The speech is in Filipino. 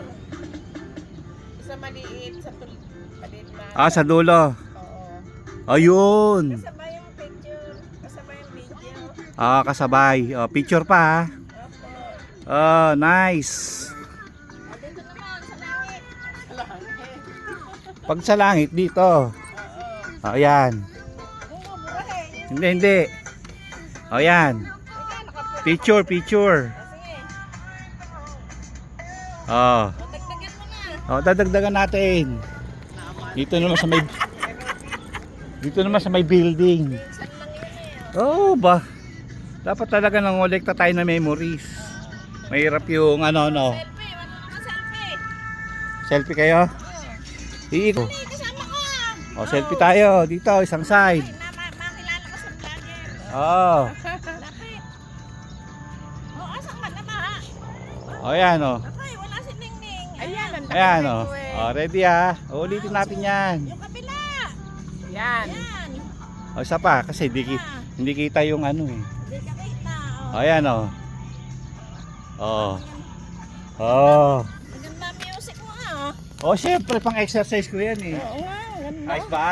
picture. Isa maliit, sa maliit na. Ah, sa dulo. Oo. Ayun. Kasabay yung picture. Kasabay yung video. Ah, kasabay. Oh, picture pa ha. Opo. Oh, nice. Dito naman, sa langit. Sa langit. Pag sa langit dito. Oo. Oh, yan. Burahe. Hindi. Oh, yan. Picture. Sige. Oh. Dagdagan mo na. Oh, dadagdagan natin. Dito naman sa may building. Minsan lang yun Oh, ba. Dapat talaga nangolekta tayo na memories. Mahirap yung ano. Selfie. Ano ka selfie? Selfie kayo? Iiko. Hey, kasama ko ah. Oh, selfie tayo dito, isang side. Makilala ko sa vlogger. Oh. Lapit. Oo, asang ka na ba? Oh, yan oh. Ay, wala si Ningning. Ayan, ang Ayan oh. Oh, ready ha. Ulitin natin yan. Yung kabila. Yan. Yan. Oh, isa pa kasi hindi kita yung ano eh. Hindi ka kita. Oh, ayan oh. Oh. Oh. Maganda music mo ah. Oh, syempre pang exercise ko yan eh. Oo nga, ganda. Ayos ba?